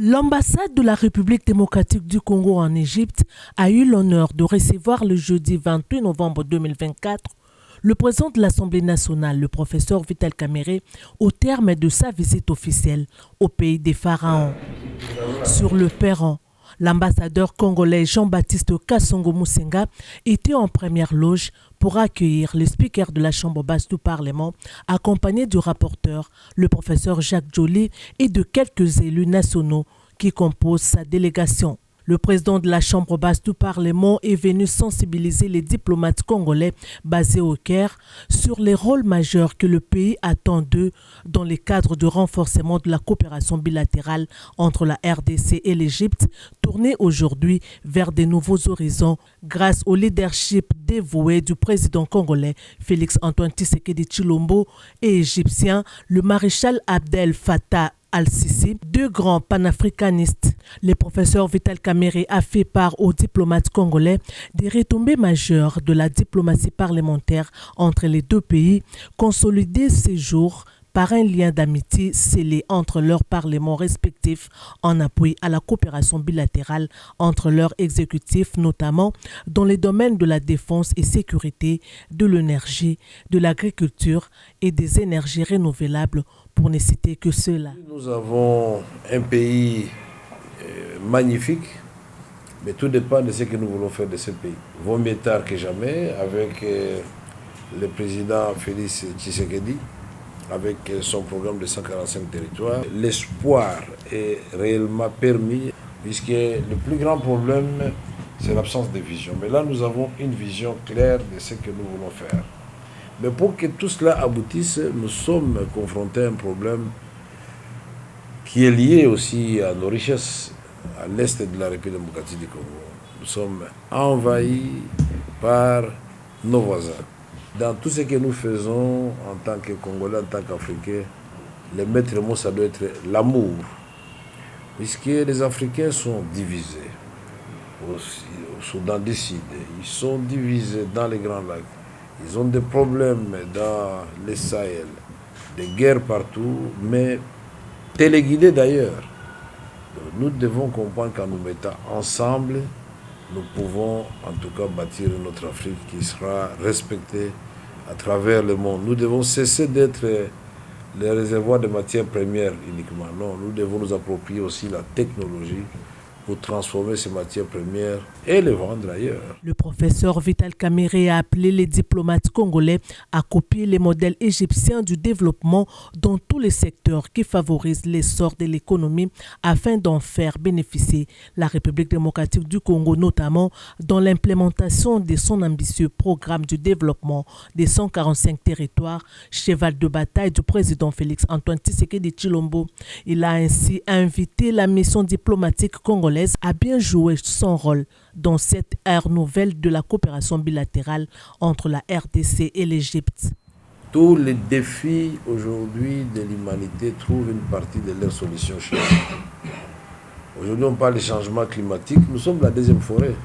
L'ambassade de la République démocratique du Congo en Égypte a eu l'honneur de recevoir le jeudi 28 novembre 2024 le président de l'Assemblée nationale, le professeur Vital Kamerhe, au terme de sa visite officielle au pays des pharaons. Sur le perron, l'ambassadeur congolais Jean-Baptiste Kasongo Musenga était en première loge pour accueillir le speaker de la Chambre basse du Parlement, accompagné du rapporteur, le professeur Jacques Joly, et de quelques élus nationaux qui composent sa délégation. Le président de la Chambre basse du Parlement est venu sensibiliser les diplomates congolais basés au Caire sur les rôles majeurs que le pays attend d'eux dans le cadre du renforcement de la coopération bilatérale entre la RDC et l'Égypte, tournée aujourd'hui vers de nouveaux horizons grâce au leadership dévoué du président congolais Félix-Antoine Tshisekedi Tshilombo et égyptien le maréchal Abdel Fattah Al-Sisi, deux grands panafricanistes. Le professeur Vital Kamerhe a fait part aux diplomates congolais des retombées majeures de la diplomatie parlementaire entre les deux pays, consolidées ces jours par un lien d'amitié scellé entre leurs parlements respectifs en appui à la coopération bilatérale entre leurs exécutifs, notamment dans les domaines de la défense et sécurité, de l'énergie, de l'agriculture et des énergies renouvelables, pour ne citer que cela. Nous avons un pays magnifique, mais tout dépend de ce que nous voulons faire de ce pays. Vaut mieux tard que jamais avec le président Félix Tshisekedi, avec son programme de 145 territoires. L'espoir est réellement permis, puisque le plus grand problème, c'est l'absence de vision. Mais là, nous avons une vision claire de ce que nous voulons faire. Mais pour que tout cela aboutisse, nous sommes confrontés à un problème qui est lié aussi à nos richesses à l'est de la République démocratique du Congo. Nous sommes envahis par nos voisins. Dans tout ce que nous faisons en tant que Congolais, en tant qu'Africains, le maître mot, ça doit être l'amour. Puisque les Africains sont divisés. Au Soudan du Sud, ils sont divisés dans les Grands Lacs. Ils ont des problèmes dans le Sahel, des guerres partout, mais téléguidés d'ailleurs. Nous devons comprendre qu'en nous mettant ensemble, nous pouvons en tout cas bâtir notre Afrique qui sera respectée à travers le monde. Nous devons cesser d'être les réservoirs de matières premières uniquement. Non, nous devons nous approprier aussi la technologie pour transformer ces matières premières et les vendre ailleurs. Le professeur Vital Kamerhe a appelé les diplomates congolais à copier les modèles égyptiens du développement dans tous les secteurs qui favorisent l'essor de l'économie afin d'en faire bénéficier la République démocratique du Congo, notamment dans l'implémentation de son ambitieux programme de développement des 145 territoires, cheval de bataille du président Félix-Antoine Tshisekedi Tshilombo. Il a ainsi invité la mission diplomatique congolaise a bien joué son rôle dans cette ère nouvelle de la coopération bilatérale entre la RDC et l'Égypte. Tous les défis aujourd'hui de l'humanité trouvent une partie de leur solution chez nous. Aujourd'hui, on parle de changement climatique. Nous sommes la deuxième forêt.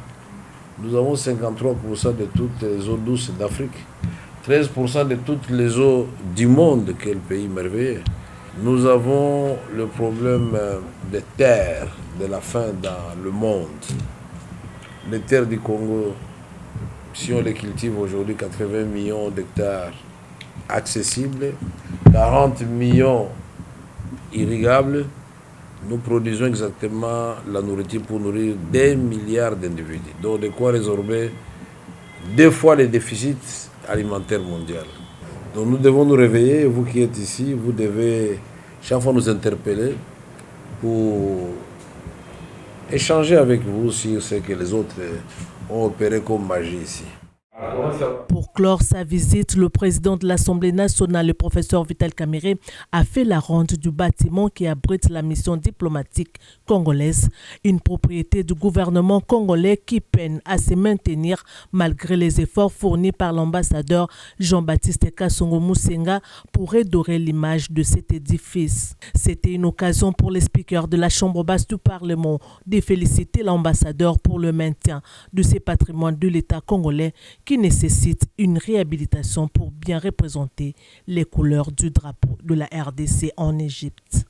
Nous avons 53% de toutes les eaux douces d'Afrique, 13% de toutes les eaux du monde. Quel pays merveilleux! Nous avons le problème des terres, de la faim dans le monde. Les terres du Congo, si on les cultive aujourd'hui, 80 millions d'hectares accessibles, 40 millions irrigables, nous produisons exactement la nourriture pour nourrir des milliards d'individus. Donc de quoi résorber 2 fois les déficits alimentaires mondiaux. Donc nous devons nous réveiller, vous qui êtes ici, vous devez chaque fois nous interpeller pour échanger avec vous sur ce que les autres ont opéré comme magie ici. Pour clore sa visite, le président de l'Assemblée nationale, le professeur Vital Kamerhe, a fait la ronde du bâtiment qui abrite la mission diplomatique congolaise, une propriété du gouvernement congolais qui peine à se maintenir malgré les efforts fournis par l'ambassadeur Jean-Baptiste Kasongo Musenga pour redorer l'image de cet édifice. C'était une occasion pour les speakers de la Chambre basse du Parlement de féliciter l'ambassadeur pour le maintien de ces patrimoines de l'État congolais qui nécessite une réhabilitation pour bien représenter les couleurs du drapeau de la RDC en Égypte.